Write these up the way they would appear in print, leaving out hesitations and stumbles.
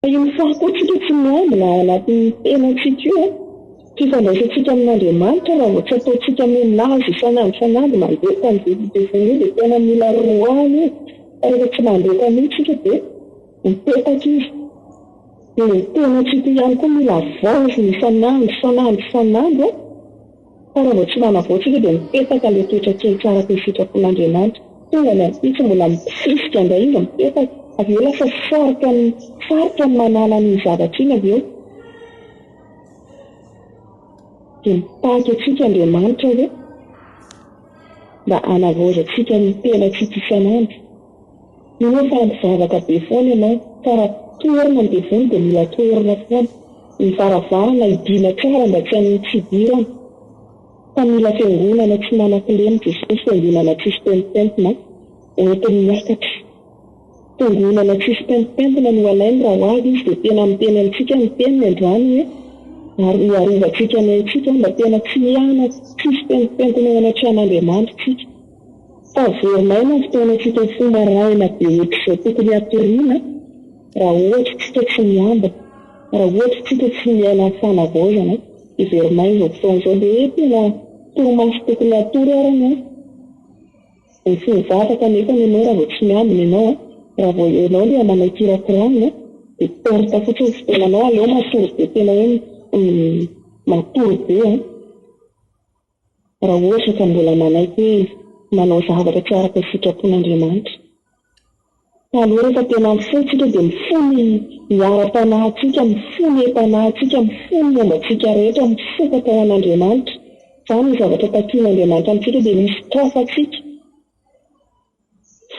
Io fahakotsika tsy miambina anatin'ny tenatsika io fifandraisantsika amin'Andriamanitra raha vao tsy ataontsika menazy isanandro mandeha tamin'izay dia tena mila roany io. Rehefa tsy mandeha tamin'io tsika dia mipetaka izy. Dia ny tenatsika ihany koa mila vaozina isanandro. Fa raha vao tsy manavaotsika dia mipetaka ilay toetra kely tsara teo sitrapon'Andriamanitra. Tonga ny antsika mbola misisika indray izy mipetaka. Avy eo lasa sarotra ny manala ny zavatra iny avy eo. Dia mitaky antsika Andriamanitra hoe mba hanavaozantsika ny tenatsika isanandro. Io fa zavatra be foana ianao, tsara toerana ny devony dia mila toerana foana. Ny varavarana hidiana tsara mba tsy hanitsidihana. Fa mila fiangonana tsy manan-kilemy Jesosy, fiangonana tsisy pentimpentina entin'ny miakatra. Fiangonana tsisy pentimpentina no alainy raha hoavy izy dia tena miteny antsika ny teniny androany hoe hiarovatsika ny antsika mba tena tsy hiana tsisy pentimpentina eo anatrehan'Andriamanitra tsika. Fa verinaina ny fotoanantsika ho fomba raina be ohatr'izao tokony hatoriana raha ohatra tsika tsy miambina, raha ohatra tsika tsy miaina ny fanavaozana dia verinaina izao fotoan'izao dia tena toromaso tokony hatory arana. Ny fivavaka nefa ianao raha vao tsy miambina ianao raha vao ianao dia manao kirakirana dia porta fotsiny fotoananao aleo matory be tena hoe matory be raha ohatra ka mbola manaiky hoe manao zavatra tsy araka sitrapon'Andriamanitra. Taloha rehefa tena mifotsika dia mifony miara-panahintsika, mifony empanahintsika, mifony mombantsika rehetra, mifokatra ao an'Andriamanitra. Izany ny zavatra takian'Andriamanitra amintsika dia misy trafatsika.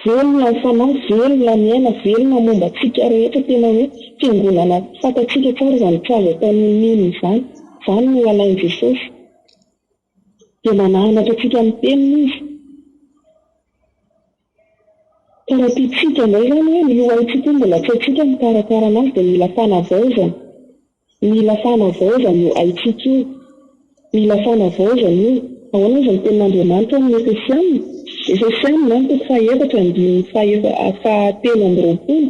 Velona ny fanahy, velona ny aina, velona momba antsika rehetra tena hoe fiangonana fantatsika tsara izany tsy azo ataon'inona izany. Izany no alain Jesosy. Dia mananatra antsika amin'ny teniny izy. Raha tiantsika indray izany hoe ny ohaintsika mbola tsy haintsika mikarakara anazy dia mila fanavaozana. Mila fanavaozana io haintsika io. Mila fanavaozana io. Ahoana izy ny tenin'Andriamanitra amin'ny Efesianina? Efesianina ny toko faha-efatra andininy faha-telo amby roapolo.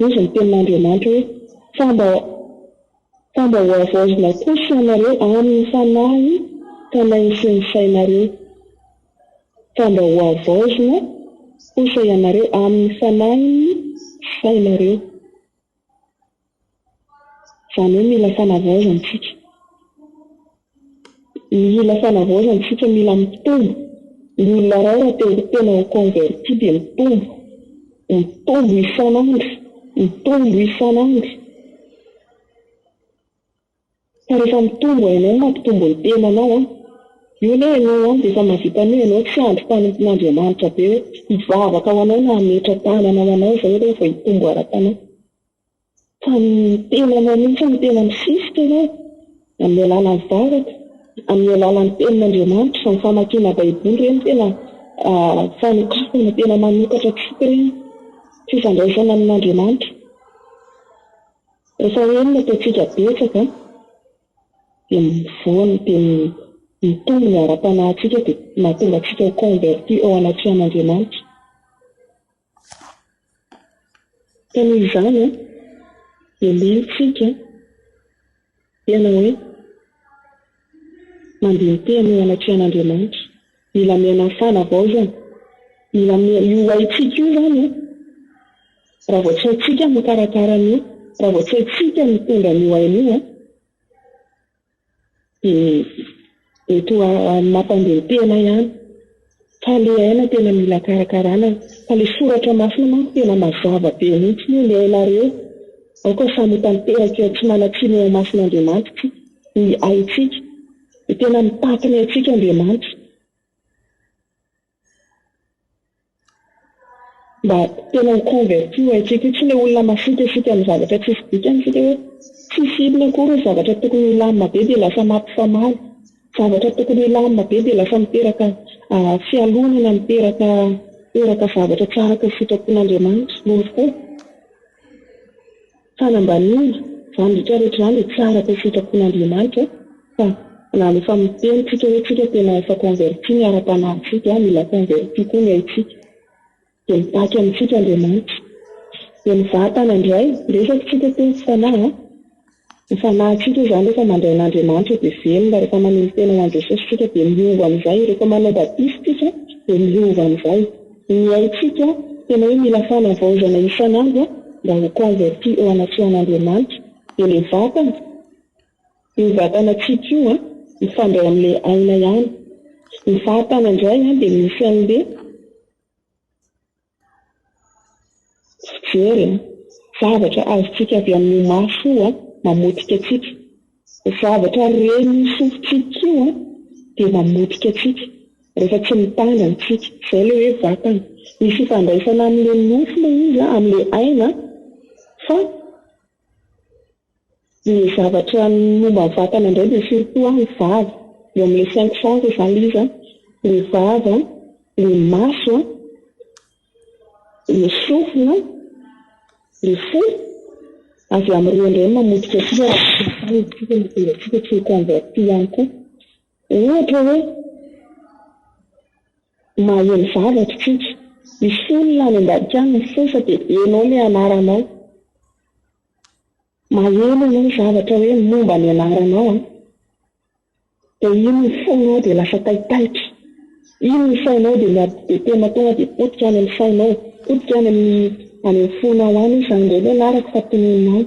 Izy ny tenin'Andriamanitra hoe fa mba ho havaozina kosa ianareo amin'ny fanahy tanainy sy ny sainareo. Fa mba ho havaozina kosa ianareo amin'ny fanahy sainareo. Izany hoe mila fanavaozantsika. Mila fanavaozantsika, mila mitombo. Ny olona iray raha tena ho converti dia mitombo isanandro. Fa rehefa mitombo ianao mampitombo ny tenanao io ilay ianao dia efa mahavita ny ianao tsy andro tanin'Andriamanitra be hoe hivavaka ho anao na hametra tanana ho anao izao rehefa hitombo ara-tanao. Fa ny tenanao mihitsy ny tena misisika izao amin'ny alalan'ny vavaka, amin'ny alalan'ny tenin'Andriamanitra sy ny famakiana Baiboly ireny tena fanokafana tena manokatra tsika ireny fifandraisana amin'Andriamanitra. Rehefa hoe ny ataontsika betsaka dia mivoana dia mitombo ny ara-panahintsika dia mahatonga antsika ho converti ao anatrehan'Andriamanitra. Ka noho izany dia milintsika tena hoe mandeha tena ao anatrehan'Andriamanitra. Mila miaina fanavaozana. Mila io haintsika io izany raha vao tsy haintsika mikarakara an'io, raha vao tsy haintsika mitondra an'io hain'io dia mety mampandeha tena ihany. Fa ilay aina tena mila karakarana. Fa ilay soratra masina manko tena mazava be mihitsy ny ilay ainareo. Aoka samy tanteraka tsy manatsiny eo masin'Andriamanitra ny haintsika. Dia tena mitaky ny haintsika Andriamanitra. Mba tena ho converti ho haintsika io tsy ilay olona masika amin'ny zavatra tsisy dikany sika hoe tsisy inona akory zavatra tokony ilamina be dia lasa mampifamaly. Zavatra tokony ilamina be dia lasa miteraka fialonana, miteraka zavatra tsy araka ny sitrapon'Andriamanitra. Moa fanambaniana izany rehetrarehetra izany dia tsy araka ny sitrapon'Andriamanitra. Fa na efa miteny tsika hoe tsika tena efa converti ny ara-panahintsika, mila converti koa ny haintsika. Dia mitaky amintsika Andriamanitra. dia mivatana indray resakitsika teny fanahy ny fanahintsika izany rehefa mandray an'Andriamanitra dia velona rehefa manolo tena ho an'i Jesosy tsika dia miova amin'izay rehefa manao batisy tsika dia miova amin'izay ny aintsika tena hoe mila fanavaozana isanandro mba ho converti ao anatrehana dia ilay vatana tsika io mifandray amin'ilay aina ihany. Ny vatana indray dia misy an'ilay fijery zavatra azontsika avy amin'ny maso mamotika tsika. Zavatra reny sofintsika io dia mamotika tsika rehefa tsy mitandrina tsika. Izay ilay hoe vatana. Misy fifandraisana amin'ilay nofo izy amin'ilay aina fa ny zavatra momba ny vatana indray dia surtout ny vava. Eo amin'ilay 5 sens izany izy ny vava, ny maso, ny sofina, ny fo avy amin'ireo indray mamotika tsika tsika tsy converti ihany koa. Ohatra hoe maheno zavatra tsika misy olona any ambadika any mifosa dia enao ilay anaranao maheno ianao zavatra hoe momba ny anaranao dia iny ny fonao dia lasa taitaitra, iny ny sainao dia tena tonga dia potika any amin'ny sainao, potika any amin'ny fonao any izany indray hoe anaraka fatonenao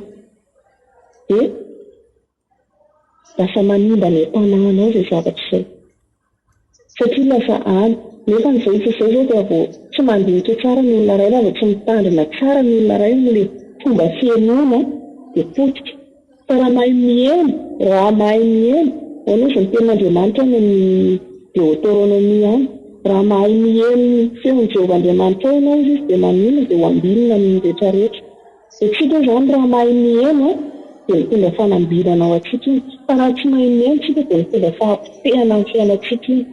dia lasa manimba ny tanànao izay zavatra izay satria lasa any. Nefa n'izay izay zao dia vao tsy mandinika tsara ny olona iray raha tsy mitandrina tsara ny olona iray ny fomba fiainoana dia potika. Fa raha mahay mihaino ohatrozy ny tenin'Andriamanitra ny Deutéronomie any, raha mahay mihaino feon'i Jehovahandriamanitra ianao izy dia manino dia ho ambinina amin'ny rehetrarehetra. Dia tsika izany raha mahay mihaino dia mitondra fanambirana ao antsika iny. Fa raha tsy mahay mihaino tsika dia mitondra fahampitehana amin'ny fiainantsika iny.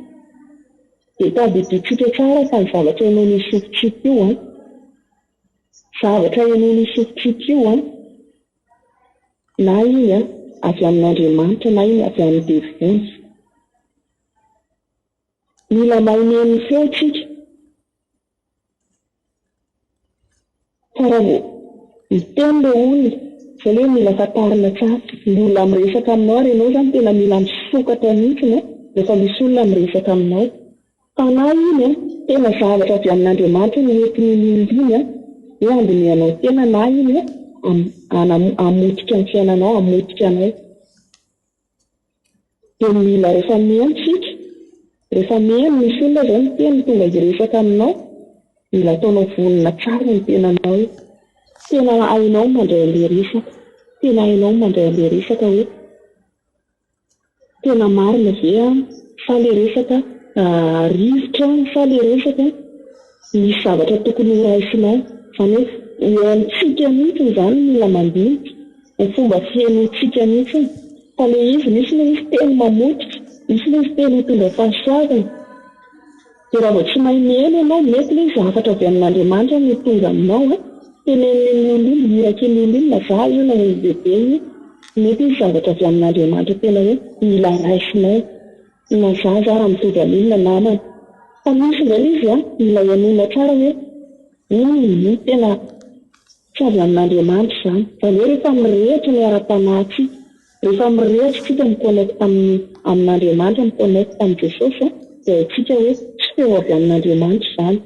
Dia tadiditsika tsara fa ny zavatra ianao ny sofintsika io zavatra ianao ny sofintsika io na iny avy amin'Andriamanitra na iny avy amin'ny devona. Mila mahay mihaino feo tsika. Fa raha vao miteny ilay olona izay hoe mila fantarina tsara ny olona miresaka aminao ary ianao izany tena mila misokatra mihitsy rehefa misy olona miresaka aminao. Fa na iny tena zavatra avy amin'Andriamanitra ny entin'ny olona hoe andinianao tena na iny amotika ny fiainanao, amotika anao. Dia mila rehefa mihaino tsika, rehefa mihaino misy olona izao ny teny tonga hiresaka aminao, mila ataonao vonona tsara ny tenanao hoe tena hainao mandray an'ilay resaka, tena hainao mandray an'ilay resaka hoe tena marina ve fa ilay resaka rivotra fa ilay resaka misy zavatra tokony ho raisinao. Izany hoe eo amintsika mihitsy izany mila mandinika ny fomba fiainontsika mihitsy. Fa ilay izy misy ilay izy teny mamotika, misy ilay izy teny mitondra fahasoavana. Dia raha vao tsy mahay mihaino ianao mety ilay zavatra avy amin'Andriamanitra no tonga aminao tenen'ny olona miraka ny olona za io na lehibe io mety izy zavatra avy amin'Andriamanitra tena hoe mila raisinao na za raha mitovy amin'olona namana. Fa misy indray izy mila ianona tsara hoe iny tena tsy avy amin'Andriamanitra izany. Izany hoe rehefa mirehitra ny ara-panahintsika, rehefa mirehitra tsika miconnecte amin'Andriamanitra, miconnecte amin'ny Jesosy dia haintsika hoe tsy teo avy amin'Andriamanitra izany.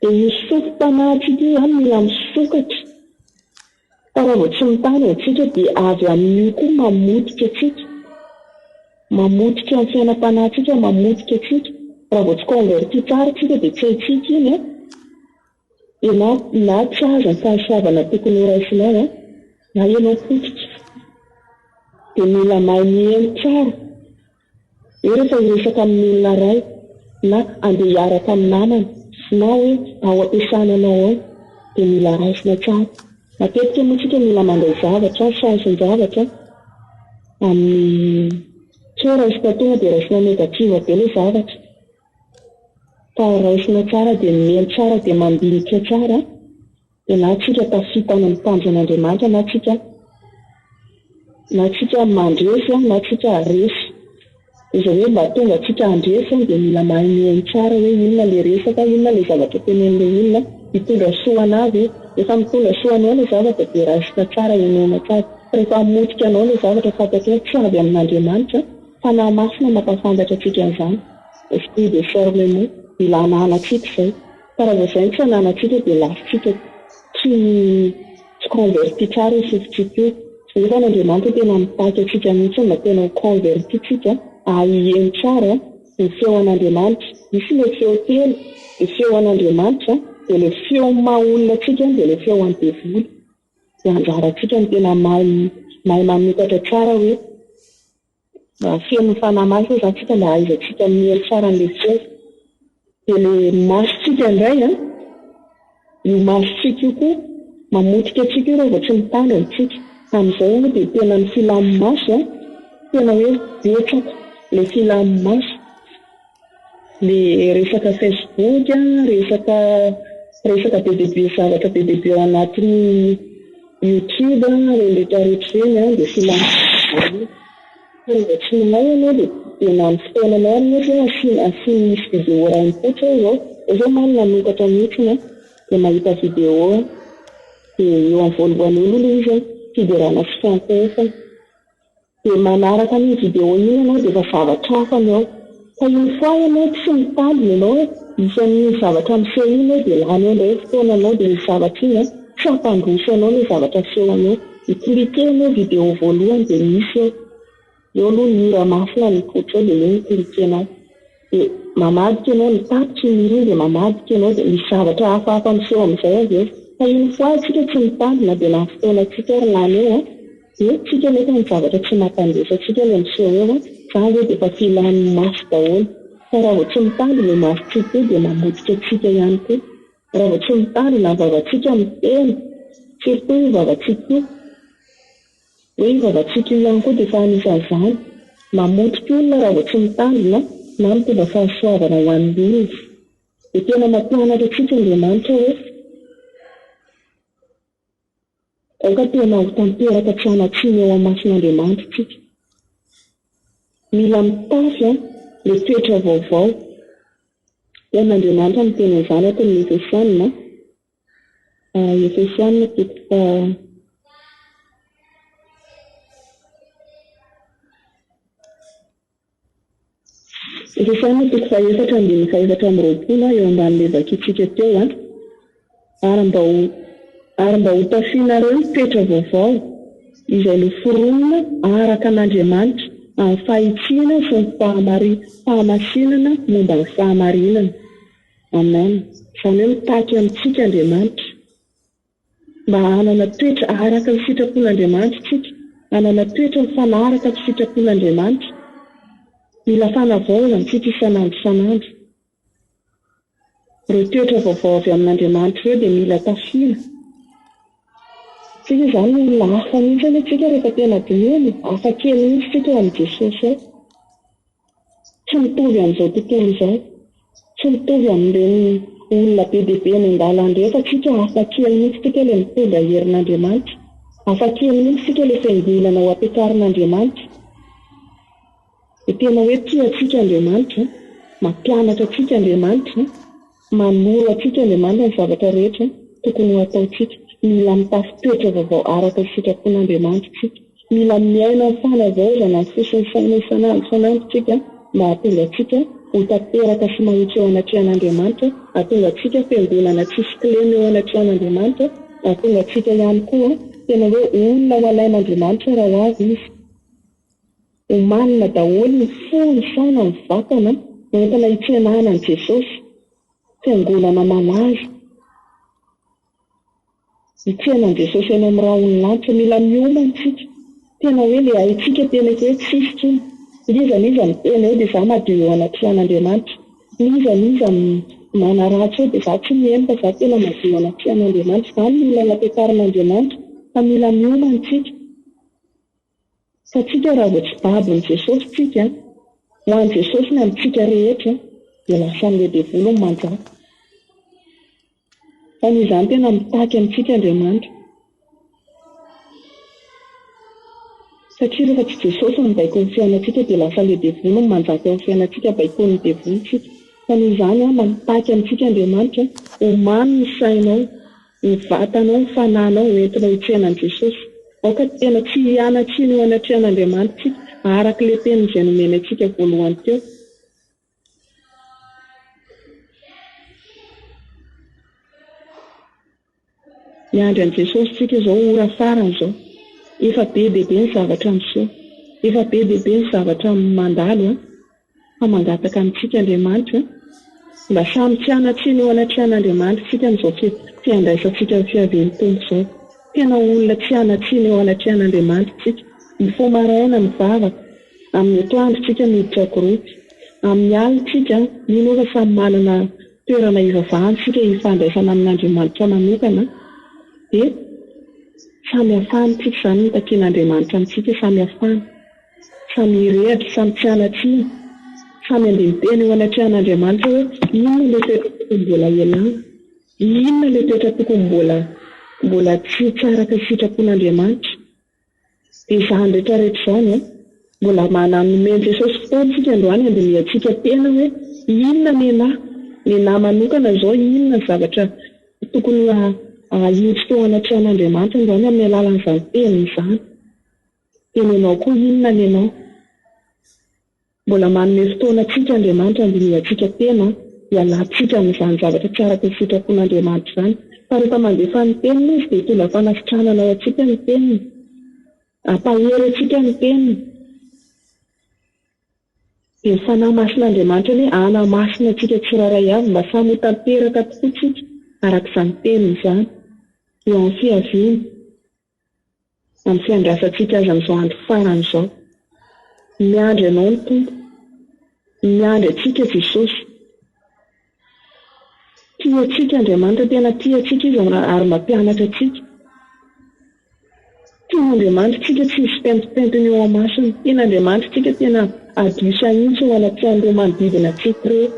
Dia io sofi-panahintsika io mila misokatra. Fa raha vao tsy mitandrina tsika dia avy amin'io koa mamotika tsika, mamotika ny fiainam-panahintsika, mamotika tsika. Raha vao tsy converti tsara tsika dia tsy haintsika iny dia na tsy aza ny fahasoavana tokony ho raisinao na ianao potika. Dia mila mahay mihaino tsara. Eo rehefa hiresaka amin'ny olona iray na andeha hiaraka amin'ny namana na hoe ao ampiasananao ao dia mila raisina tsara. Matetika moa tsika mila mandray zavatra, sansin-javatra amin'ny tsy hoe raisina tonga dia raisina negativa be ilay zavatra. Fa raisina tsara dia mihaino tsara dia mandinika tsara dia na tsika tafitana amin'ny tanjon'Andriamanitra na tsika mandresy na tsika resy. Izay hoe mba tonga tsika andresy dia mila mahay mihaino tsara hoe inona ilay resaka, inona ilay zavatra tenen'ilay olona mitondra soanavy efa mitondra soanao ilay zavatra dia rasitra tsara inona tsara rehefa hamotika anao ilay zavatra fantatra hoe tsy avy amin'Andriamanitra fa namasina mampafantatra antsika an'izany esprit de discernement mila ananantsika izay fa raha vao izay tsy ananantsika dia lasitsika tsy converti tsara io sifitsika io nefa n'Andriamanitra tena mitaky antsika mihitsy mba tena convertitsika ahiheny tsara ny feo an'Andriamanitra misy ilay feo telo ny feo an'Andriamanitra dia ilay feo maha-olona atsika dia ilay feo an-devoly dia anjaratsika ny tena mahay manokatra tsara hoe feo ny fanahy masina izany tsika mba ahaizantsika mihaino tsara n'ilay feo dia ilay masontsika indray io masontsika io koa mamotika atsika io raha vao tsy mitandrina tsika amin'izay moa dia tena ny filamin-maso tena hoe betsaka ilay filamin-maso ilay resaka Facebook resaka be dia be zavatra be dia be ao anatin'ny YouTube rehetrarehetra ireny dia filamin-maso raha vao tsy mahay ianao dia na ny fotoananao mihitsy asiny misy vidéo ray mipoitra izao mamy nanokatra mihitsy dia mahita vidéo dia eo amin'ny voalohan'olo ilay izy fiderana sy fiankohana dia manaraka ny vidéo iny ianao dia efa zavatra hafa ao fa iny fois ianao tsy mitandrina ianao hoe isan'ny zavatra miseho iny dia lany eo indray fotoananao dia ny zavatra iny tsy hampandroso anao ilay zavatra fisehonao iklike ianao vidéo voalohany dia misy eo aloha ny hira masina ny poitra eo dia eo ny klikenao dia mamadika ianao ny tapitra ny hira iny dia mamadika ianao dia misy zavatra hafahafa miseho amin'izay avy eo fa iny fois tsika tsy mitandrina dia na fotoana tsika ary lany eo dia tsika nefa ny zavatra tsy mampandroso atsika ilay miseho eo izany hoe dia efa filan'ny maso daholo fa raha vao tsy mitandrina ny masontsika io dia mamotika atsika ihany koa raha vao tsy mitandrina ny vavantsika miteny surtout io vavantsika io hoe io vavantsika io ihany koa dia efa anisan'izany mamotika olona raha vao tsy mitandrina na mitondra fahasoavana ho an'ny olona dia tena mampianatra atsika Andriamanitra hoe aoka tena ho tanteraka tsy hanatsiny eo amasin'Andriamanitra tsika mila mitafy ilay toetra vaovao dia n'Andriamanitra miteny an'izany ato amin'ny Efesianina toko faefatra ambin'ny faefatra amin'ny roapolo eo ambanin'ilay vakitsika teo ary mba ho tafianareo ny toetra vaovao izay noforonina araka an'Andriamanitra amin'ny fahitsihana sy ny fahamasinana momba ny fahamarinana. Amen. Izany hoe mitaky amintsika Andriamanitra mba hanana toetra araka ny sitrapon'Andriamanitra tsika, hanana toetra mifanaraka ny sitrapon'Andriamanitra, mila fanavaozana tsika isanandro. Ireo toetra vaovao avy amin'Andriamanitra ireo dia mila tafiana. Tsika izany no olona hafa mihitsy aloha tsika rehefa tena dinihana, hafa kely mihitsy tsika amin'ny Jesosy ao. Tsy mitovy amin'izao tontolo izao, tsy mitovy amin'ireny olona be dia be any an-dalana ireo fa tsika hafa kely mihitsy tsika ilay mitondra herin'Andriamanitra, hafa kely mihitsy tsika ilay fiangonana ho ampiakarin'Andriamanitra. Dia tena hoe tia atsika Andriamanitra, mampianatra atsika Andriamanitra, manoro atsika Andriamanitra ny zavatra rehetra tokony ho ataontsika. Mila mitafy toetra vaovao araka ny sitrapon'Andriamanitra tsika, mila miaina ny fanavaozana ny fosiny saina isanandro tsika mba hahatonga atsika ho tanteraka sy mahitsy eo anatrehan'Andriamanitra, hahatonga atsika fiangonana tsisy kilemy eo anatrehan'Andriamanitra, hahatonga atsika ihany koa tena hoe olona ho alain'Andriamanitra raha ho avy izy. Omanina daholo ny fo, ny saina, ny vatana entana hitsenahana an'i Jesosy, fiangonana malaza hitsenan Jesosy eny amin'ny raha olon'anitra. Mila miomana tsika, tena hoe ilay haitsika tena hoe tsisika iny, iza miteny hoe dia izaho madio eo anatrehan'Andriamanitra, iza manaratsy hoe dia izaho tsy miheno fa izaho tena madio anatrehan'Andriamanitra. Izany mila nampiakarin'Andriamanitra, fa mila miomana tsika. Fa tsika raha vao tsy babon'i Jesosy tsika, ho an'i Jesosy ny amintsika rehetra dia lasa amin'ilay devoly ny manjaka. Fa izany tena mitaky amintsika Andriamanitra. Satria rehefa tsy Jesosy no baiko ny fiainantsika dia lasa ilay devoly ny manjaka eo amin'ny fiainantsika, baiko ny devoly tsika. Fa izany mamitaky amintsika Andriamanitra omany ny sainao, ny vatanao, ny fananao entinao hitsenan Jesosy. Aoka tena tsy hianatsiny ho anatrehan'Andriamanitra araka le teny izay nomeny antsika voalohany teo. Miandry an Jesosy tsika izao ora farany izao. Efa be bebe ny zavatra miseho, efa be bebe ny zavatra mandalo fa mangataka amintsika Andriamanitra mba samy tsy hanatsiny ho anatrehan'Andriamanitra tsika amin'izao fiandraisantsika ny fiavian'ny Tompo izao. Tena olona tsy hanatsiny ho anatrehan'Andriamanitra tsika. Mifoha maraina mivavaka, amin'ny atoandro tsika miditra gropy, amin'ny alina tsika mino fa samy manana toerana ivavahantsika hifandraisana amin'Andriamanitra manokana. Dia samy hafany tsika izany nitakian'Andriamanitra amintsika, samy hafany, samy hirehatra, samy tsy hanatsiny, samy andiniteny ho anatrehan'Andriamanitra hoe inona ilay toetra tokony mbola ialana, inona ilay toetra tokony mbola tsy araka ny sitrapon'Andriamanitra. Dia izany rehetrarehetra izany mbola mananomeny Jesosy fotoantsika androany andiniantsika tena hoe inona nenahy manokana izao, inona ny zavatra tokony ahitsy teo anatrehan'Andriamanitra androany amin'ny alalan'izany teniny izany. Tenenao koa inona nenao. Mbola manome fotoanantsika Andriamanitra andiniantsika tena hialantsika amin'izany zavatra tsy araka ny sitrapon'Andriamanitra izany. Fa rehefa mandefa ny teniny izy dia tondra fanasitranana ao antsika ny teniny, ampahery antsika ny teniny. Dia ny fanahy masin'Andriamanitra hoe anamasina antsika tsiraray avy mba samy tanteraka tokoa tsika arak'izany teniny izany eo amin'ny fiaviany, amin'ny fiandrasantsika azy amin'izao andro farany izao. Miandry anao ny Tompo, miandry antsika Jesosy. Tia antsika Andriamanitra, tena tia antsika izy ary mampianatra antsika. Tian'Andriamanitra tsika tsy misy pentipentiny eo amasiny. Tian'Andriamanitra tsika tena adio sahintsy ho anatrehany manodidina antsika ireo.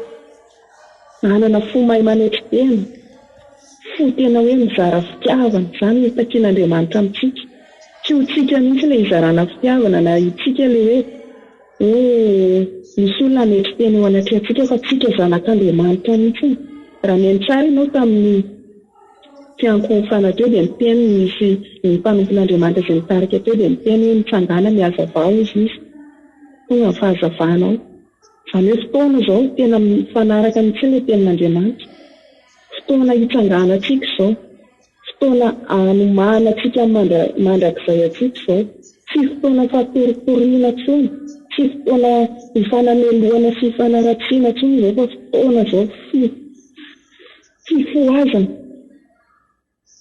Anana fo mahay manetry tena, fo tena hoe mizara fitiavana, izany no takian'Andriamanitra amintsika. Tsy ho tsika mihitsy ilay izarana fitiavana na itsika ilay hoe misy olona netry teny ho anatrehantsika fa tsika zanak'Andriamanitra mihitsy. Raha mihaino tsara ianao tamin'ny fiankonfana teo dia miteny misy ny mpanompon'Andriamanitra izay nitarika teo dia miteny hoe mitsangana mihaza vao izy, tonga ny fahazavanao. Izany hoe fotoana izao tena mifanaraka mihitsy ilay tenin'Andriamanitra. Fotoana hitsangana antsika izao, fotoana hanomana antsika mandrakizay antsika izao, tsy fotoana fatoritoriana intsony, tsy fotoana hifanameloana sy hifanaratsiana intsony izao, fa fotoana izao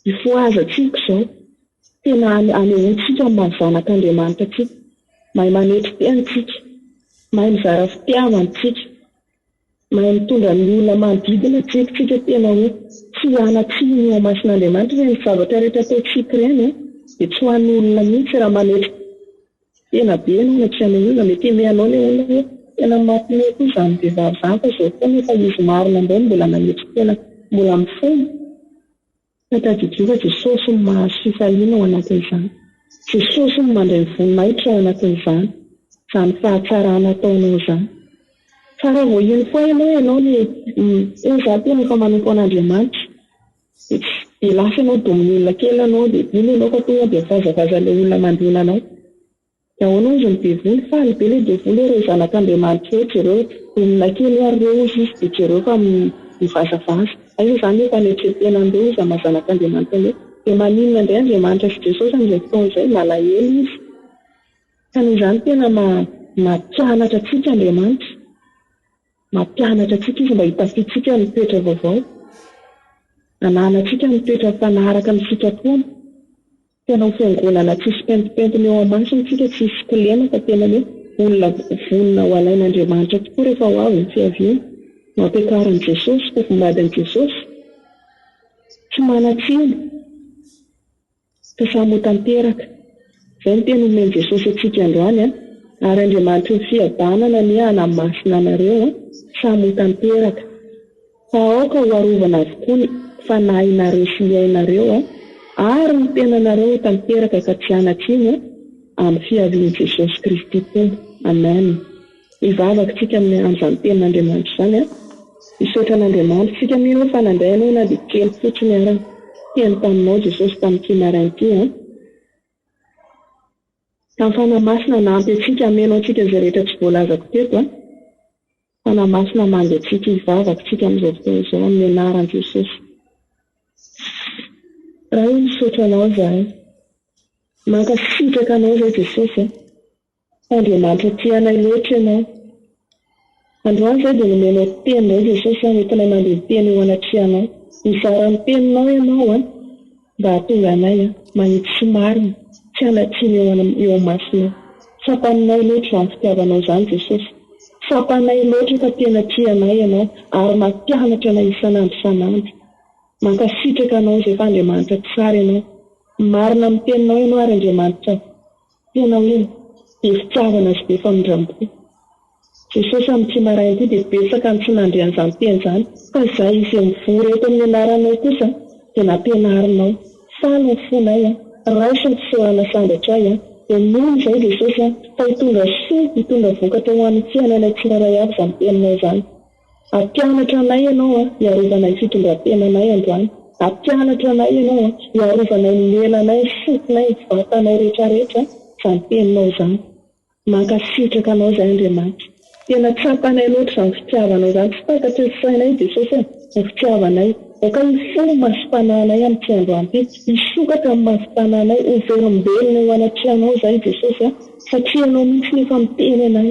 hifoazantsika izao. Tena anehoantsika mahazanak'Andriamanitra tsika, mahay manetry tenitsika, mahay mizara fitiavantsika, mahay mitondra ny olona manodidina tsika tena hoe tsy hanatsiny eo masin'Andriamanitra. Ny zavatra rehetra ataontsika ireny dia tsy ho an'ny olona mihitsy raha manetry tena be no anatrehana olona. Mety mehanao ilay olona hoe tena mampiomehy koa izany vehivavy izany fa izao foana efa izy marina indray mbola manetry tena, mbola mifono. Tadidiova Jesosy no mahazo fifaliana ao anatin'izany. Jesosy no mandray ny voninahitra ao anatin'izany, izany fahatsarana ataonao izany. Tsara voahino foa ianao ny za tena efa manompo an'Andriamanitra. Dia lasa ianao domin'ny olona kely ianao dia iny ianao ka tonga dia vazavaza ilay olona mandona anao. Dia ahoana izy mibevoly faly be ilay devoly ireo zanak'Andriamanitra rehetra, ireo olona kely ary ireo izy dia jereo fa mivazavaza. Aiza izany efa netretena andreo izy amazanak'Andriamanitra ilay. Dia maninona indray Andriamanitra sy Jesosy amin'izay fotoana izay malahelo izy. Ka noho izany tena mampianatra antsika Andriamanitra, mampianatra antsika izy mba hitafitsika ny toetra vaovao, ananantsika ny toetra mpanaraka amin'ny sitrapon'ny. Tena ho fiangonana tsisy pentipentiny eo amasiny tsika, tsisy kolena fa tena hoe olona vonona ho alain'Andriamanitra tokoa rehefa ho avy ny fiaviany. Mampiakaran'i Jesosy, fofomadin'i Jesosy, tsy manatsiny fa samy ho tanteraka. Izay no tena omeny Jesosy antsika androany ary Andriamanitra ny fiadanana ny hanamasina anareo samy ho tanteraka. Fa aoka ho arovana avokoa ny fanahinareo sy ny ainareo ary ny tenanareo ho tanteraka ka tsy hanatsiny amin'ny fiavian'i Jesosy Kristy Tompo. Amen. Ivavaka tsika amin'ny an'izany tenin'Andriamanitra izany Misaotra an'Andriamanitra sika mino fanandraina na dia kely fotsiny arany teny taminao Jesosy tamin'ity marain'ity fanamasina nampy antsika hamenao antsika izay rehetra tsy voalazako teto fanamasina mangy antsika hivavaka tsika amin'izao fotoana izao amin'ny anaran'i Jesosy. Raha io misaotra anao izahay, mankasitraka anao izay Jesosy Andriamanitra tianay loatra ianao. Androany izay dia nomenao teninao Jesosy entinay mandeha teny eo anatrehanao. Mizara ny teninao ianao mba hahatonga anay mahitsy sy marina tsy hanatsiny eo amasinao. Sapaninay loatra amin'ny fitiavanao izany Jesosy. Sapanay loatra ka tena tianay ianao ary mampianatra anay isanandro isanandro. Mankasitraka anao izay fa Andriamanitra tsara ianao. Marina amin'ny teninao ianao ary Andriamanitra tena hoe be fitiavana sy be famindrampo. Jesosy amin'ity marain'ity dia betsaka ny tsy nandrian'izany teny izany fa izay izy mivory eto amin'ny anaranao kosa dia nampianarinao. Faly ny fonay raisa ny fisaorana sambatra dia noho izay Jesosy fa hitondra soa hitondra vokatra ho an'ny fiainanay tsiraray avy izany teninao izany. Hampianatra anay ianao hiarovanay fitondram-piainanay androany. Hampianatra anay ianao hiarovanay ny lelanay, fofonay, vatanay rehetrarehetra izany teninao izany. Mankasitraka anao izay Andriamanitra. Tena tsapanay loatra izany fitiavanao izany. Tsy takatry ny sainay Jesosy ny fitiavanay. Oka hifono masom-pananay amin'ity androany ity. Hisokatra amin'ny masom-pananay ho velombelona eo anatrehanao izay Jesosy satria ianao mihitsy nefa miteny anay.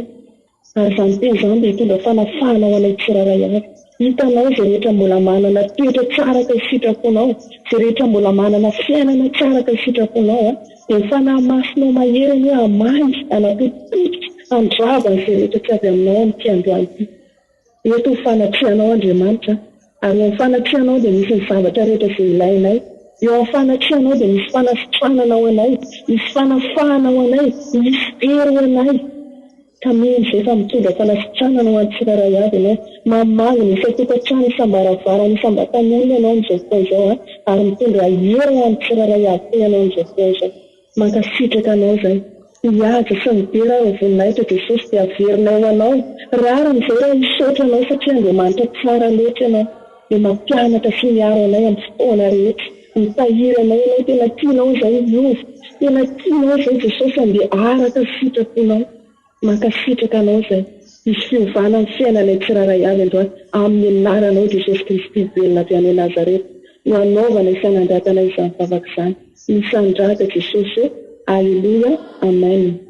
Ary izany teny izany dia hitondra fanafahana ho anay tsiraray avy. Hitanao izay rehetra mbola manana toetra tsara ka sitraponao, izay rehetra mbola manana fiainana tsara ka sitraponao dia fanahy masinao maheriny hoe hamahy anapotipotika andravana izay rehetra tsy avy aminao amin'ity androany ity. Eto ho fanatrihanao Andriamanitra ary eo amin'ny fanatrihanao dia misy ny zavatra rehetra izay ilainay. Eo amin'ny fanatrihanao dia misy fanasitranana ho anay, misy fanafahana ho anay, misy hery ho anay. Kaminy izay fa mitondra fanasitranana ho an'ny tsiraray avy ianao. Mamangy ny isatokantrano isambaravarana isambatan'olona ianao amin'izao fotoana izao ary mitondra hery ho an'ny tsiraray avy ianao amin'izao fotoana izao. Mankasitraka anao izay. Hihaja sy ny bera ny voninahitra Jesosy dia averinay ho anao. Rariny izay raha hisaotra anao satria Andriamanitra tsara loatra ianao. Dia mampianatra sy miaro anay amin'ny fotoana rehetra. Mitahiry anay ianao tena tianao izay miova. Tena tianao izay Jesosy andeha araka sitraponao. Mankasitraka anao izay. Misy fiovana amin'ny fiainanay tsiraray avy androany amin'ny anaranao Jesosy Kristy velona avy any Nazareta. Ho anaovana isanandratana izany vavaka izany. Isandrata Jesosy. Alleluia. Amen.